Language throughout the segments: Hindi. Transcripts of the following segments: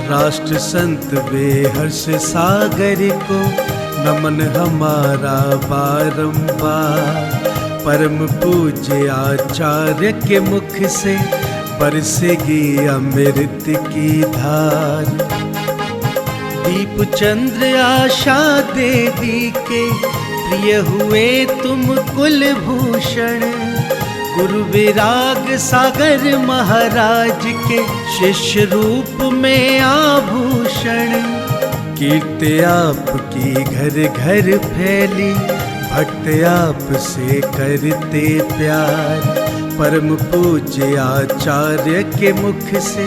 राष्ट्र संत वे हर्ष सागर को नमन हमारा बारंबार। परम पूज्य आचार्य के मुख से बरसेगी अमृत की धार। दीप चंद्र आशा देवी के प्रिय हुए तुम कुलभूषण। गुरु विराग सागर महाराज के शिष्य रूप में आभूषण। कीर्ति आपकी घर घर फैली, भक्त आप से करते प्यार। परम पूज्य आचार्य के मुख से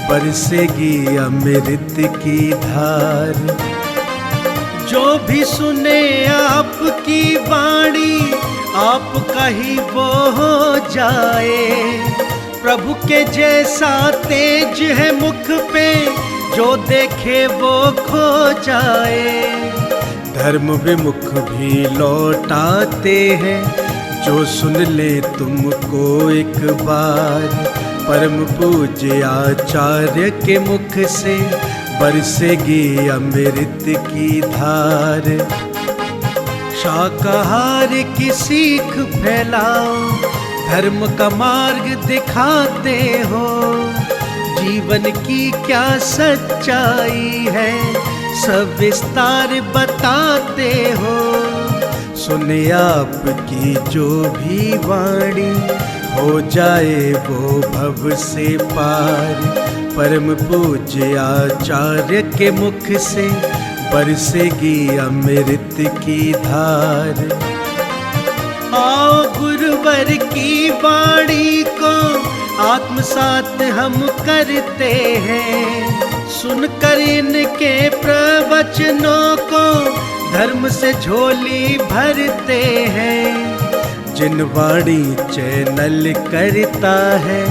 बरसेगी अमृत की धार। जो भी सुने आपकी वाणी आपका ही वो हो जाए। प्रभु के जैसा तेज है मुख पे, जो देखे वो खो जाए। धर्म विमुख भी लौटाते हैं, जो सुन ले तुमको एक बार। परम पूज्य आचार्य के मुख से बरसेगी अमृत की धार। शाकाहार की सीख फैलाओ, धर्म का मार्ग दिखाते हो। जीवन की क्या सच्चाई है, सब विस्तार बताते हो। सुने आपकी जो भी वाणी, हो जाए वो भव से पार। परम पूज्य आचार्य के मुख से बरसेगी अमृत की धार। आओ गुरुवर की वाणी को आत्मसात हम करते हैं। सुनकर इनके प्रवचनों को धर्म से झोली भरते हैं। जिन वाणी चैनल करता है,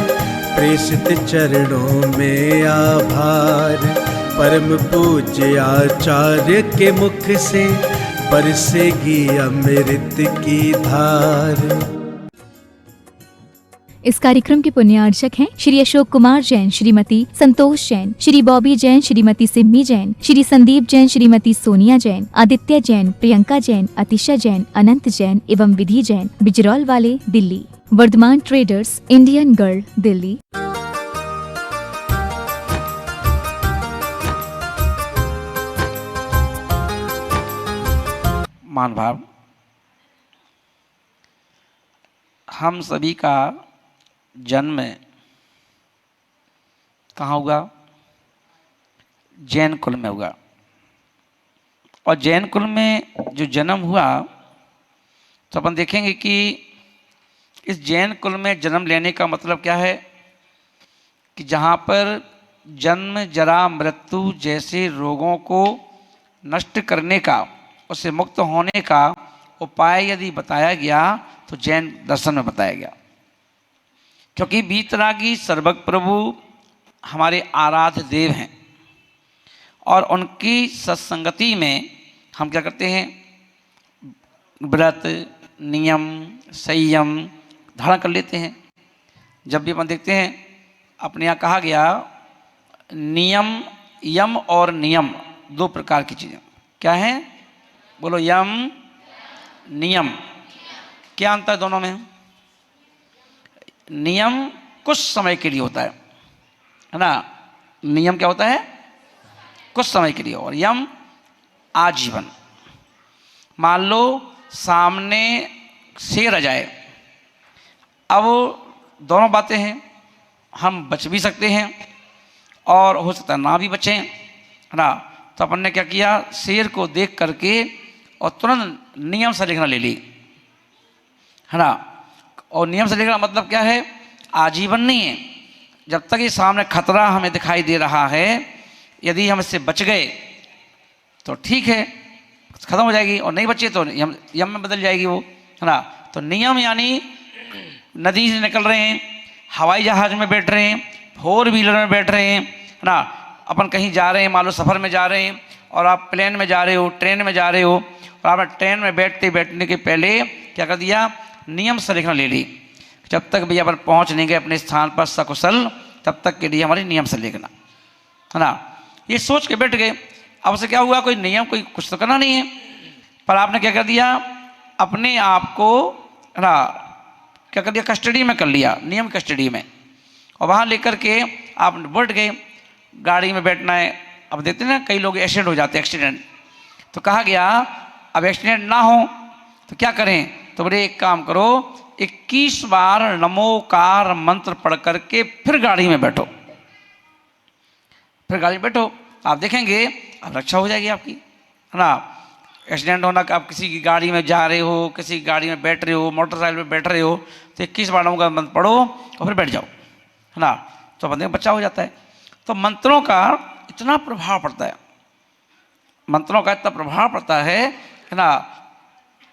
प्रेषित चरणों में आभार। परम पूज्य आचार्य के मुख से बरसेगी अमृत की धार। इस कार्यक्रम के पुण्यार्चक हैं श्री अशोक कुमार जैन, श्रीमती संतोष जैन, श्री बॉबी जैन, श्रीमती सिम्मी जैन, श्री संदीप जैन, श्रीमती सोनिया जैन, आदित्य जैन, प्रियंका जैन, अतिशा जैन, अनंत जैन एवं विधि जैन, बिजरौल वाले, Delhi. Vardhman traders, Indian girl, Delhi. मान भाव, हम सभी का जन्म कहाँ हुआ? जैन कुल में हुआ। और जैन कुल में जो जन्म हुआ, तो अपन देखेंगे कि इस जैन कुल में जन्म लेने का मतलब क्या है कि जहाँ पर जन्म, जरा, मृत्यु जैसे रोगों को नष्ट करने का, उससे मुक्त होने का उपाय यदि बताया गया तो जैन दर्शन में बताया गया। क्योंकि वीतरागी सर्वज्ञ प्रभु हमारे आराध्य देव हैं और उनकी सत्संगति में हम क्या करते हैं? व्रत, नियम, संयम धारण कर लेते हैं। जब भी अपन देखते हैं, अपने यहाँ कहा गया नियम, यम और नियम दो प्रकार की चीज़ें क्या हैं? बोलो, यम, नियम। क्या अंतर है दोनों में? नियम कुछ समय के लिए होता है ना? नियम क्या होता है? कुछ समय के लिए। और यम आजीवन। मान लो सामने शेर आ जाए, अब दोनों बातें हैं, हम बच भी सकते हैं और हो सकता है ना भी बचें, है ना? तो अपन ने क्या किया? शेर को देख करके और तुरंत नियम से लेखना ले ली, है ना? और नियम से लेखना मतलब क्या है? आजीवन नहीं है। जब तक ये सामने खतरा हमें दिखाई दे रहा है, यदि हम इससे बच गए तो ठीक है, खत्म हो जाएगी, और नहीं बचे तो यम में बदल जाएगी वो, है ना? तो नियम यानी नदी से निकल रहे हैं, हवाई जहाज में बैठ रहे हैं, 4 व्हीलर में बैठ रहे हैं, है ना? अपन कहीं जा रहे हैं, मान लो सफ़र में जा रहे हैं, और आप प्लेन में जा रहे हो, ट्रेन में जा रहे हो, और आपने ट्रेन में बैठने के पहले क्या कर दिया? नियम संरेखना ले ली। जब तक भैया अपन पहुँच नहीं गए अपने स्थान पर सकुशल, तब तक के लिए हमारी नियम संरेखना, है ना? ये सोच के बैठ गए। अब से क्या हुआ, कोई नियम, कोई कुछ तो करना नहीं है, पर आपने क्या कर दिया, अपने आप को ना क्या कर दिया, कस्टडी में कर लिया, नियम कस्टडी में। और वहाँ लेकर के आप बैठ गए, गाड़ी में बैठना है। अब देखते हैं ना कई लोग एक्सीडेंट हो जाते हैं, एक्सीडेंट। तो कहा गया अब एक्सीडेंट ना हो तो क्या करें, तो बोले एक काम करो, 21 बार नमोकार मंत्र पढ़ करके फिर गाड़ी में बैठो, फिर गाड़ी में बैठो, आप देखेंगे अब रक्षा हो जाएगी आपकी, है ना। एक्सीडेंट होना कि आप किसी की गाड़ी में जा रहे हो, किसी की गाड़ी में बैठ रहे हो, मोटरसाइकिल में बैठ रहे हो, तो 21 बार नमोकार मंत्र पढ़ो और फिर बैठ जाओ, है ना, तो बंदे का बचाव हो जाता है। तो मंत्रों का इतना प्रभाव पड़ता है, मंत्रों का इतना प्रभाव पड़ता है ना,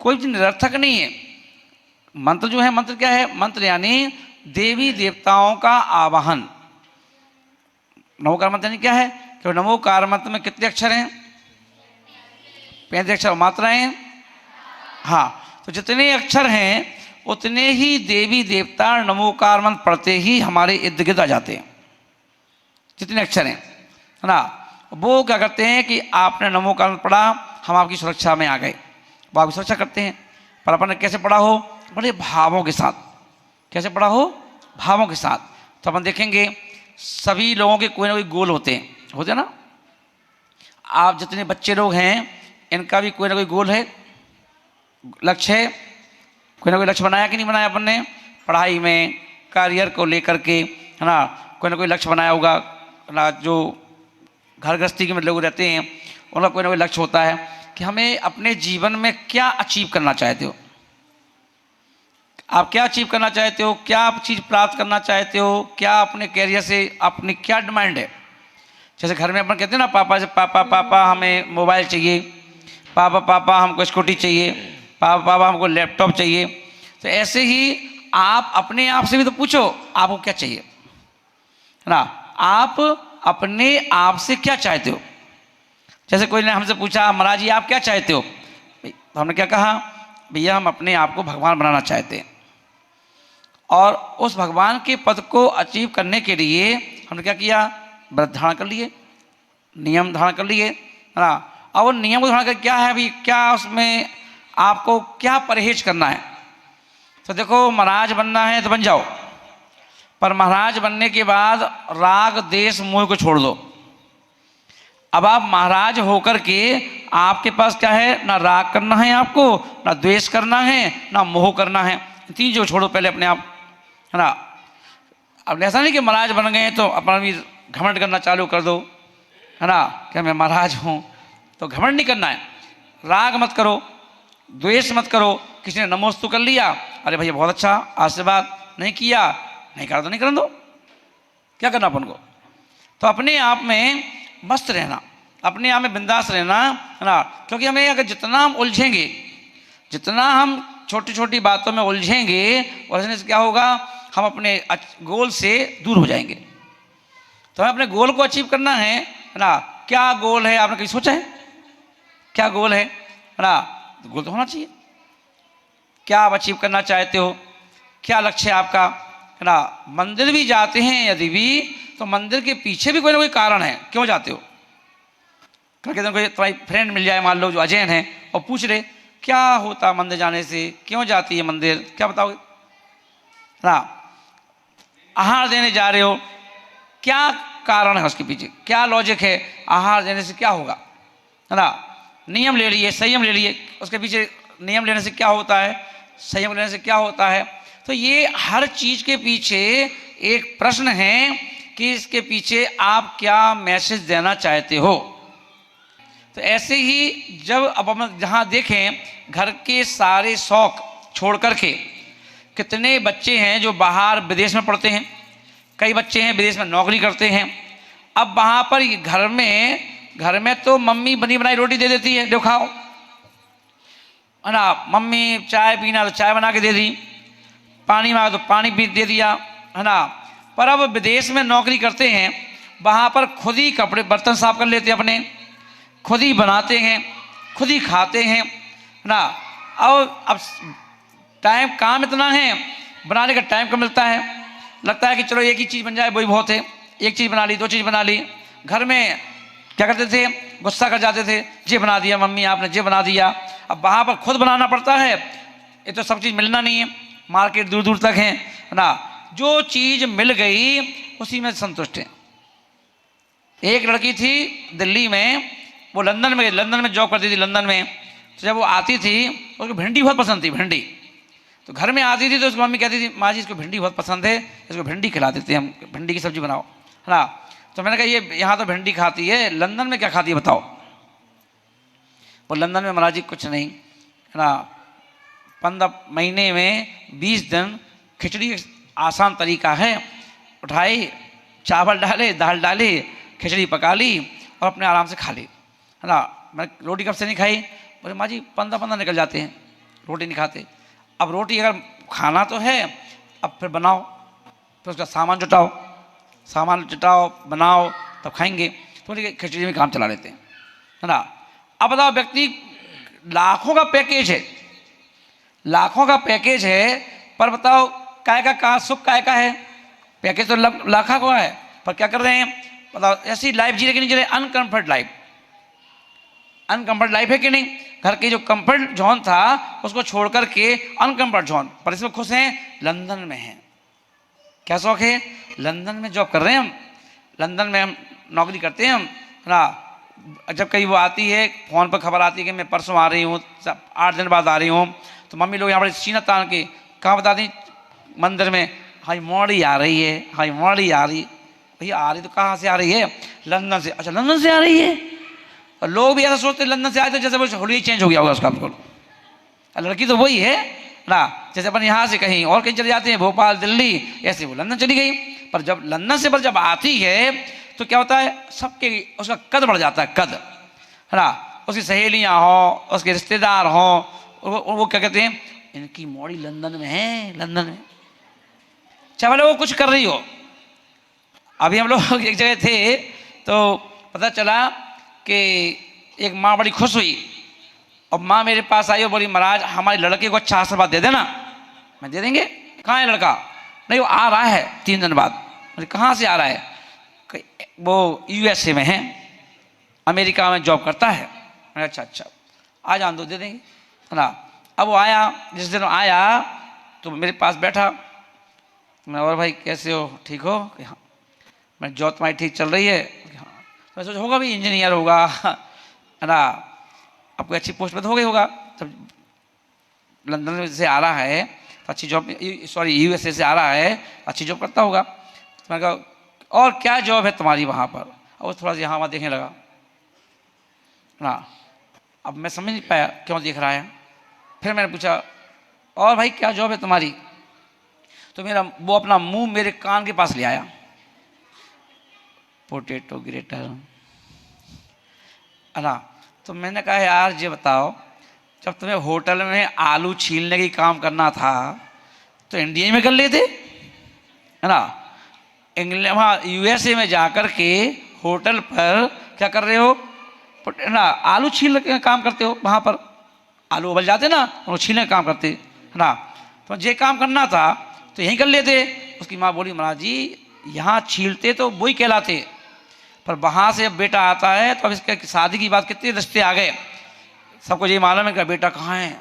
कोई भी निरर्थक नहीं है। मंत्र जो है, मंत्र क्या है, मंत्र यानी देवी देवताओं का आवाहन। नमोकार मंत्र यानी क्या है, कि नमोकार मंत्र में कितने अक्षर हैं, 35 अक्षर मात्राएं। हाँ, तो जितने अक्षर हैं उतने ही देवी देवता नमोकार मंत्र पढ़ते ही हमारे इर्द गिर्द आ जाते हैं, जितने अक्षर हैं, है ना। वो क्या करते हैं कि आपने नमोकार मंत्र पढ़ा, हम आपकी सुरक्षा में आ गए, वो आपकी सुरक्षा करते हैं। पर अपन ने कैसे पढ़ा हो, बड़े भावों के साथ। कैसे पढ़ा हो, भावों के साथ। तो अपन देखेंगे सभी लोगों के कोई ना कोई गोल होते हैं ना। आप जितने बच्चे लोग हैं इनका भी कोई ना कोई गोल है, लक्ष्य है, कोई ना कोई लक्ष्य बनाया कि नहीं बनाया अपन ने, पढ़ाई में, करियर को लेकर के, है ना, कोई ना कोई लक्ष्य बनाया होगा ना। जो घर गृहस्थी के में लोग रहते हैं उनका कोई ना कोई लक्ष्य होता है कि हमें अपने जीवन में क्या अचीव करना चाहते हो, आप क्या अचीव करना चाहते हो, क्या आप चीज़ प्राप्त करना चाहते हो, क्या अपने कैरियर से अपनी क्या डिमांड है। जैसे घर में अपन कहते हैं ना, पापा से पापा पापा हमें मोबाइल चाहिए, पापा पापा हमको स्कूटी चाहिए, पापा पापा हमको लैपटॉप चाहिए। तो ऐसे ही आप अपने आप से भी तो पूछो आपको क्या चाहिए, है ना, आप अपने आप से क्या चाहते हो। जैसे कोई ने हमसे पूछा, महाराज जी आप क्या चाहते हो, तो हमने क्या कहा, भैया हम अपने आप को भगवान बनाना चाहते हैं, और उस भगवान के पद को अचीव करने के लिए हमने क्या किया, व्रत धारण कर लिए, नियम धारण कर लिए, है ना। और वो नियम को धारण कर क्या है, अभी क्या उसमें आपको क्या परहेज करना है। तो देखो महाराज बनना है तो बन जाओ, पर महाराज बनने के बाद राग देश मोह को छोड़ दो। अब आप महाराज होकर के आपके पास क्या है, ना राग करना है आपको, ना द्वेष करना है, ना मोह करना है, तीन जो छोड़ो पहले अपने आप, है ना। अब ऐसा नहीं कि महाराज बन गए तो अपना भी घमंड करना चालू कर दो, है ना, कि मैं महाराज हूँ, तो घमंड नहीं करना है। राग मत करो, द्वेष मत करो। किसी ने नमोस्तु कर लिया, अरे भैया बहुत अच्छा आशीर्वाद, नहीं किया, नहीं करा तो नहीं करने दो, क्या करना अपन को। तो अपने आप में मस्त रहना, अपने आप में बिंदास रहना, है ना। क्योंकि हमें अगर जितना हम उलझेंगे, जितना हम छोटी छोटी बातों में उलझेंगे, उलझने से क्या होगा, हम अपने गोल से दूर हो जाएंगे। तो हमें अपने गोल को अचीव करना है ना। क्या गोल है, आपने कभी सोचा है क्या गोल है ना। गोल तो होना चाहिए, क्या आप अचीव करना चाहते हो, क्या लक्ष्य है आपका, है ना। मंदिर भी जाते हैं यदि भी, तो मंदिर के पीछे भी कोई ना कोई कारण है क्यों जाते हो। कहते हैं कोई तुम्हारी फ्रेंड मिल जाए, मान लो जो अजैन है, और पूछ रहे क्या होता मंदिर जाने से, क्यों जाती है मंदिर, क्या बताओगे ना। आहार देने जा रहे हो, क्या कारण है उसके पीछे, क्या लॉजिक है, आहार देने से क्या होगा, है ना। नियम ले लिए, संयम ले लिए, उसके पीछे नियम लेने से क्या होता है, संयम लेने से क्या होता है। तो ये हर चीज के पीछे एक प्रश्न है कि इसके पीछे आप क्या मैसेज देना चाहते हो। तो ऐसे ही जब अब हम जहाँ देखें, घर के सारे शौक छोड़ करके कितने बच्चे हैं जो बाहर विदेश में पढ़ते हैं, कई बच्चे हैं विदेश में नौकरी करते हैं। अब वहाँ पर घर में तो मम्मी बनी बनाई रोटी दे देती है, देखो खाओ, है ना। मम्मी चाय पीना तो चाय बना के दे दी, पानी मांगा तो पानी भी दे दिया, है ना। पर अब विदेश में नौकरी करते हैं, वहाँ पर खुद ही कपड़े बर्तन साफ कर लेते हैं अपने, खुद ही बनाते हैं, खुद ही खाते हैं, है ना। और अब टाइम काम इतना है, बनाने का टाइम कम मिलता है, लगता है कि चलो एक ही चीज़ बन जाए वही बहुत है, एक चीज़ बना ली, दो चीज़ बना ली। घर में क्या करते थे, गुस्सा कर जाते थे, ये बना दिया मम्मी आपने, ये बना दिया। अब वहाँ पर खुद बनाना पड़ता है, ये तो सब चीज़ मिलना नहीं है, मार्केट दूर दूर तक है ना। जो चीज़ मिल गई उसी में संतुष्ट है। एक लड़की थी दिल्ली में, वो लंदन में जॉब करती थी लंदन में। तो जब वो आती थी उसको भिंडी बहुत पसंद थी, भिंडी। तो घर में आती थी तो उसकी मम्मी कहती थी, माँ जी इसको भिंडी बहुत पसंद है, इसको भिंडी खिला देते हैं हम, भिंडी की सब्जी बनाओ, है ना। तो मैंने कहा ये यहाँ तो भिंडी खाती है, लंदन में क्या खाती है बताओ। वो लंदन में महाराज जी कुछ नहीं, है ना, 15 महीने में 20 दिन खिचड़ी आसान तरीका है। उठाई, चावल डाले, दाल डाली, खिचड़ी पका ली और अपने आराम से खा ली, है ना। मैंने रोटी कब से नहीं खाई, बोले माँ जी 15 निकल जाते हैं, रोटी नहीं खाते। अब रोटी अगर खाना तो है, अब फिर बनाओ, फिर उसका सामान जुटाओ बनाओ, तब खाएंगे। तो खिचड़ी में काम चला लेते हैं, है ना। अब बताओ, व्यक्ति लाखों का पैकेज है, पर बताओ काय का कहाँ सुख, काय का है। पैकेज तो लाखों का है, पर क्या कर रहे हैं बताओ, ऐसी लाइफ जी रहे कि नहीं जी रहे, अनकम्फर्ट लाइफ है कि नहीं। घर के जो कंफर्ट जोन था उसको छोड़ करके अनकम्फर्ट जोन, पर इसमें खुश हैं, लंदन में हैं। क्या शौक है, लंदन में जॉब कर रहे हैं हम, लंदन में हम नौकरी करते हैं हम, है ना। जब कहीं वो आती है, फ़ोन पर खबर आती है कि मैं परसों आ रही हूँ, 8 दिन बाद आ रही हूँ, तो मम्मी लोग यहाँ पर सीना तान के कहाँ बता दी, मंदिर में, हाई मोड़ी आ रही है, हाई मोड़ी आ रही। भैया आ रही तो कहाँ से आ रही है, लंदन से। अच्छा लंदन से आ रही है। और लोग भी ऐसा सोचते हैं लंदन से आए तो जैसे वो होली चेंज हो गया होगा उसका, बिल्कुल। लड़की तो वही है ना, जैसे अपन यहाँ से कहीं और कहीं चले जाते हैं, भोपाल दिल्ली, ऐसे वो लंदन चली गई। पर जब लंदन से जब आती है तो क्या होता है, सबके उसका कद बढ़ जाता है, कद, है ना। उसकी सहेलियाँ हों, उसके रिश्तेदार हों, वो क्या कहते हैं, इनकी मौड़ी लंदन में है, लंदन में, चाहे भले वो कुछ कर रही हो। अभी हम लोग एक जगह थे तो पता चला कि एक माँ बड़ी खुश हुई, और माँ मेरे पास आई और बोली, महाराज हमारे लड़के को अच्छा आशीर्वाद दे देना। मैं दे देंगे, कहाँ है लड़का, नहीं वो आ रहा है 3 दिन बाद। मुझे कहाँ से आ रहा है, वो USA में है, अमेरिका में जॉब करता है। मैंने अच्छा आ जान दो, दे देंगे, है ना। अब वो आया, जिस दिन आया तो मेरे पास बैठा, मैं, और भाई कैसे हो, ठीक हो, कि हाँ। मैं जॉब तुम्हारी ठीक चल रही है, हाँ। मैं सोचा होगा भी इंजीनियर होगा, है ना, आपको अच्छी पोस्ट पर तो हो गई होगा। तब लंदन से आ रहा है तो अच्छी जॉब, USA से आ रहा है, अच्छी जॉब करता होगा। तो मैंने कहा और क्या जॉब है तुम्हारी वहाँ पर, और वो थोड़ा सा यहाँ वहाँ देखने लगा ना। अब मैं समझ नहीं पाया क्यों देख रहा है। फिर मैंने पूछा और भाई क्या जॉब है तुम्हारी, तो वो अपना मुंह मेरे कान के पास ले आया, पोटैटो ग्रेटर, है ना। तो मैंने कहा यार ये बताओ, जब तुम्हें होटल में आलू छीलने की काम करना था तो इंडिया में कर लेते, है ना। इंग्लैंड, वहाँ USA में जाकर के होटल पर क्या कर रहे हो, है ना, आलू छील के काम करते हो। वहाँ पर आलू उबल जाते ना, वो छीलने का काम करते, है ना। तो ये काम करना था तो यहीं कर लेते। उसकी माँ बोली, महाराज जी यहाँ छीलते तो वही कहलाते, पर वहाँ से अब बेटा आता है तो अब इसके शादी की बात, कितने रिश्ते आ गए, सबको ये मालूम है कि बेटा कहाँ है,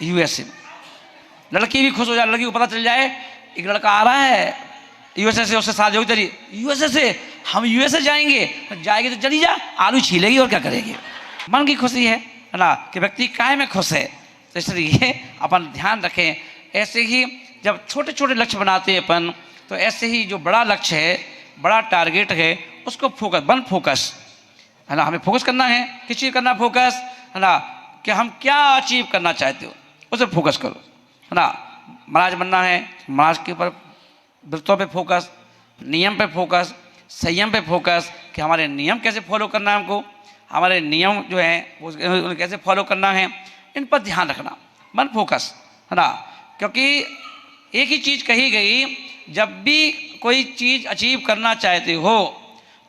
USA में। लड़की भी खुश हो जाए, लड़की को पता चल जाए एक लड़का आ रहा है USA से, उससे शादी होगी तेरी, USA से हम USA जाएंगे, जाएगी तो चली जा, आलू छीलेगी और क्या करेगी। मन की खुशी है ना, कि व्यक्ति काय में खुश है। तो इसलिए अपन ध्यान रखें, ऐसे ही जब छोटे छोटे लक्ष्य बनाते हैं अपन, तो ऐसे ही जो बड़ा लक्ष्य है, बड़ा टारगेट है, उसको फोकस, है ना। हमें फोकस करना है, किस चीज़ करना फोकस, है ना, कि हम क्या अचीव करना चाहते हो उसे फोकस करो, है ना। महाराज बनना है, महाराज के ऊपर व्रतों पे फोकस, नियम पे फोकस, संयम पे फोकस, कि हमारे नियम कैसे फॉलो करना है, हमको हमारे नियम जो हैं उन्हें कैसे फॉलो करना है, इन पर ध्यान रखना, मन फोकस, है ना। क्योंकि एक ही चीज़ कही गई, जब भी कोई चीज़ अचीव करना चाहते हो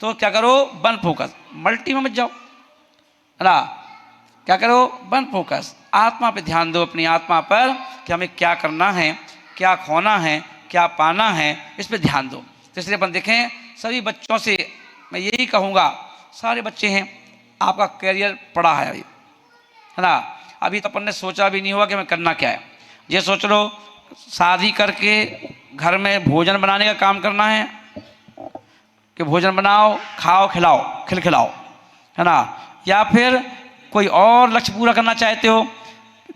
तो क्या करो, वन फोकस, मल्टी में मत जाओ, है ना। क्या करो, वन फोकस, आत्मा पे ध्यान दो, अपनी आत्मा पर, कि हमें क्या करना है, क्या खोना है, क्या पाना है, इस पर ध्यान दो। तो इसलिए अपन देखें, सभी बच्चों से मैं यही कहूँगा, सारे बच्चे हैं, आपका करियर पड़ा है अभी, है ना। अभी तो अपन ने सोचा भी नहीं हुआ कि मैं करना क्या है। ये सोच लो शादी करके घर में भोजन बनाने का काम करना है कि भोजन बनाओ, खाओ, खिलाओ, खिलाओ, है ना, या फिर कोई और लक्ष्य पूरा करना चाहते हो,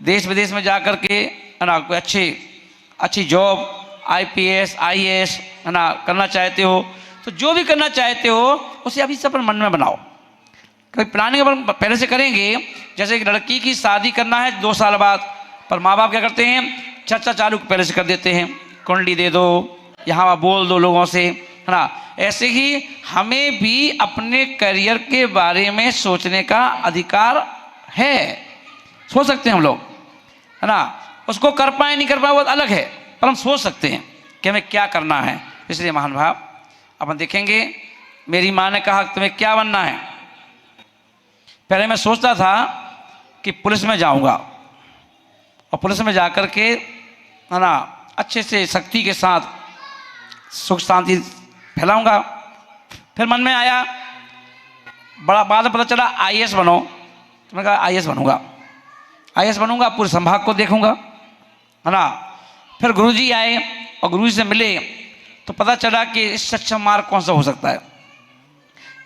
देश विदेश में जा कर के, है ना, कोई अच्छी जॉब, IPS IAS, है ना, करना चाहते हो। तो जो भी करना चाहते हो उसे अभी से अपन मन में बनाओ। कोई प्लानिंग अपन पहले से करेंगे। जैसे एक लड़की की शादी करना है 2 साल बाद, पर माँ बाप क्या करते हैं, चर्चा चालू पहले से कर देते हैं, कुंडली दे दो, यहाँ बोल दो लोगों से, है ना। ऐसे ही हमें भी अपने करियर के बारे में सोचने का अधिकार है, सोच सकते हैं हम लोग, है ना। उसको कर पाए नहीं कर पाए वो अलग है, पर हम सोच सकते हैं कि हमें क्या करना है। इसलिए महान भाव अपन देखेंगे, मेरी माँ ने कहा तुम्हें क्या बनना है। पहले मैं सोचता था कि पुलिस में जाऊंगा और पुलिस में जाकर के, है ना, अच्छे से शक्ति के साथ सुख शांति फैलाऊंगा। फिर मन में आया, बड़ा बाद में पता चला IAS बनो, तो मैं कहा IAS बनूंगा, IAS बनूंगा, पूरे संभाग को देखूंगा, है ना। फिर गुरुजी आए और गुरुजी से मिले तो पता चला कि इससे अच्छा मार्ग कौन सा हो सकता है।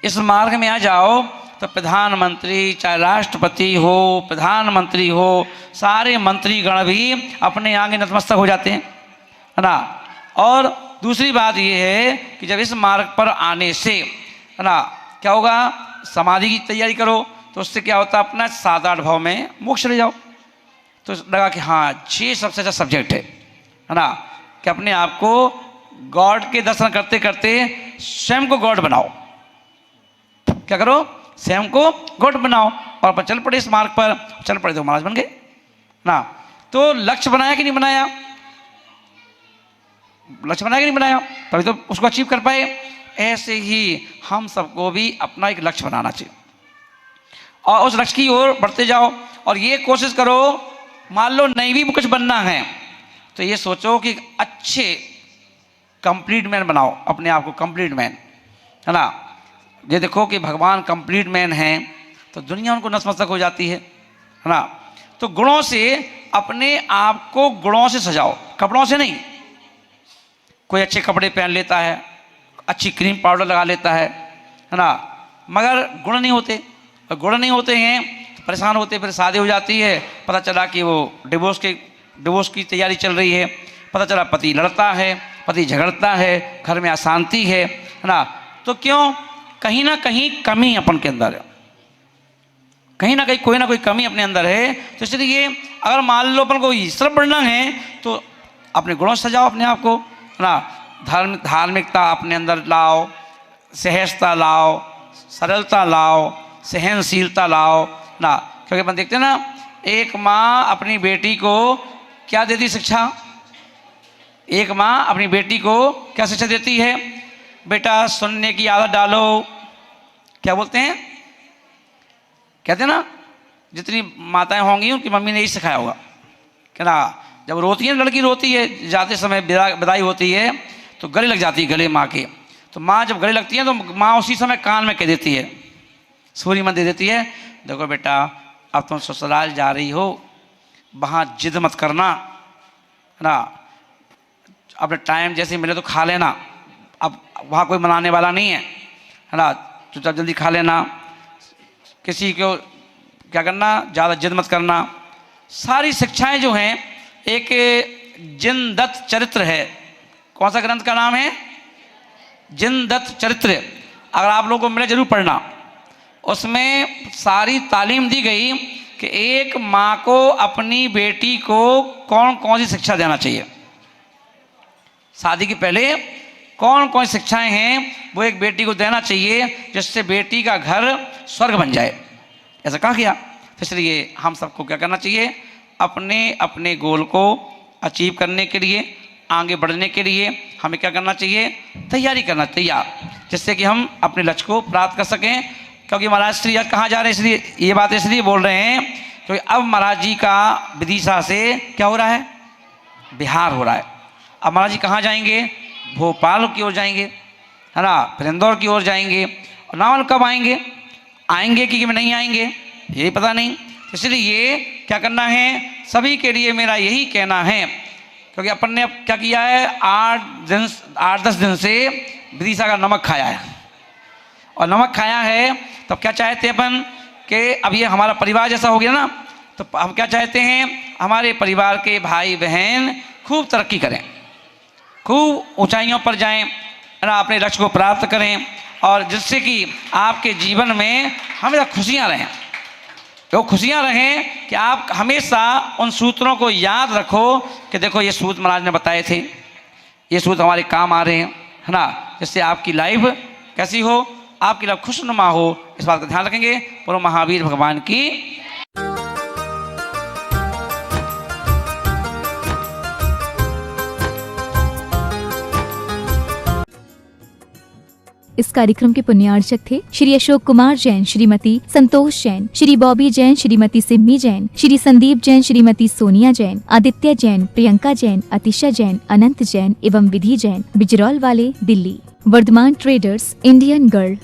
इस मार्ग में आ जाओ तो प्रधानमंत्री, चाहे राष्ट्रपति हो, प्रधानमंत्री हो, सारे मंत्रीगण भी अपने आगे नतमस्तक हो जाते हैं, है ना। और दूसरी बात ये है कि जब इस मार्ग पर आने से, है ना, क्या होगा, समाधि की तैयारी करो तो उससे क्या होता है, अपना 7-8 भाव में मोक्ष ले जाओ। तो लगा कि हाँ ये सबसे अच्छा सब्जेक्ट है ना, कि अपने आप को गॉड के दर्शन करते करते स्वयं को गॉड बनाओ। क्या करो, स्वयं को गॉड बनाओ और अपन चल पड़े इस मार्ग पर, चल पड़े तो महाराज बन गए ना। तो लक्ष्य बनाया कि नहीं बनाया, लक्ष्य बनाया कि नहीं बनाया, तभी तो उसको अचीव कर पाए। ऐसे ही हम सबको भी अपना एक लक्ष्य बनाना चाहिए और उस लक्ष्य की ओर बढ़ते जाओ। और ये कोशिश करो, मान लो नहीं भी कुछ बनना है तो ये सोचो कि अच्छे कंप्लीट मैन बनाओ अपने आप को, कंप्लीट मैन, है ना। ये देखो कि भगवान कंप्लीट मैन हैं तो दुनिया उनको नतमस्तक हो जाती है ना। तो गुणों से अपने आप को गुणों से सजाओ, कपड़ों से नहीं। कोई अच्छे कपड़े पहन लेता है, अच्छी क्रीम पाउडर लगा लेता है ना, मगर गुण नहीं होते, और गुण नहीं होते हैं तो परेशान होते, फिर शादी हो जाती है, पता चला कि वो डिवोर्स की तैयारी चल रही है, पता चला पति लड़ता है, पति झगड़ता है, घर में अशांति है ना। तो क्यों, कहीं ना कहीं कमी अपन के अंदर है, कहीं ना कहीं कोई ना कोई कमी अपने अंदर है। तो इसलिए अगर मान लो अपन को इस तरफ बढ़ना है तो अपने गुणों से सजाओ अपने आप को, है ना। धार्मिकता अपने अंदर लाओ, सहजता लाओ, सरलता लाओ, सहनशीलता लाओ ना। क्योंकि अपन देखते हैं ना, एक माँ अपनी बेटी को क्या देती शिक्षा, एक माँ अपनी बेटी को क्या शिक्षा देती है, बेटा सुनने की आदत डालो। क्या बोलते हैं, कहते हैं ना, जितनी माताएं होंगी उनकी मम्मी ने यही सिखाया होगा, क्या ना। जब रोती है, लड़की रोती है, जाते समय विदाई होती है तो गले लग जाती है, गले माँ के। तो माँ जब गले लगती है तो माँ उसी समय कान में कह देती है, सूर्य मन दे देती है, देखो बेटा अब तुम ससुराल जा रही हो, वहाँ जिद मत करना, है ना। अपने टाइम जैसे मिले तो खा लेना, अब वहाँ कोई मनाने वाला नहीं है ना, चुपचाप जल्दी खा लेना, किसी को क्या करना, ज़्यादा जिद मत करना। सारी शिक्षाएं जो हैं, एक जिनदत्त चरित्र है, कौन सा ग्रंथ का नाम है, जिनदत्त चरित्र। अगर आप लोगों को मिले जरूर पढ़ना, उसमें सारी तालीम दी गई कि एक माँ को अपनी बेटी को कौन कौन सी शिक्षा देना चाहिए, शादी के पहले कौन कौन सी शिक्षाएं हैं वो एक बेटी को देना चाहिए, जिससे बेटी का घर स्वर्ग बन जाए। ऐसा कहा गया। तो इसलिए हम सबको क्या करना चाहिए, अपने अपने गोल को अचीव करने के लिए, आगे बढ़ने के लिए हमें क्या करना चाहिए, तैयारी करना, तैयार, जिससे कि हम अपने लक्ष्य को प्राप्त कर सकें। क्योंकि महाराज श्री आज कहाँ जा रहे हैं, इसलिए ये बात इसलिए बोल रहे हैं क्योंकि अब महाराज जी का विदिशा से क्या हो रहा है, बिहार हो रहा है। अब महाराज जी कहाँ जाएंगे, भोपाल की ओर जाएंगे, है ना, फिर इंदौर की ओर जाएंगे। और ना मालूम कब आएंगे, आएंगे कि नहीं आएंगे यही पता नहीं। इसलिए क्या करना है, सभी के लिए मेरा यही कहना है, क्योंकि अपन ने अब क्या किया है, 8-10 दिन से विदिशा का नमक खाया है, और नमक खाया है तो क्या चाहते हैं अपन कि अब ये हमारा परिवार जैसा हो गया ना, तो हम क्या चाहते हैं, हमारे परिवार के भाई बहन खूब तरक्की करें, खूब ऊंचाइयों पर जाएं, है ना, अपने लक्ष्य को प्राप्त करें, और जिससे कि आपके जीवन में हमेशा खुशियाँ रहें। वो खुशियाँ रहें कि आप हमेशा उन सूत्रों को याद रखो कि देखो ये सूत्र महाराज ने बताए थे, ये सूत्र हमारे काम आ रहे हैं, है ना, जिससे आपकी लाइफ कैसी हो, आपकी लाइफ खुशनुमा हो, इस बात का ध्यान रखेंगे। बोलो महावीर भगवान की। इस कार्यक्रम के पुण्यार्चक थे श्री अशोक कुमार जैन, श्रीमती संतोष जैन, श्री बॉबी जैन, श्रीमती सिम्मी जैन, श्री संदीप जैन, श्रीमती सोनिया जैन, आदित्य जैन, प्रियंका जैन, अतिशा जैन, अनंत जैन एवं विधि जैन, बिजरौल वाले, Delhi. Vardhman traders, Indian girl.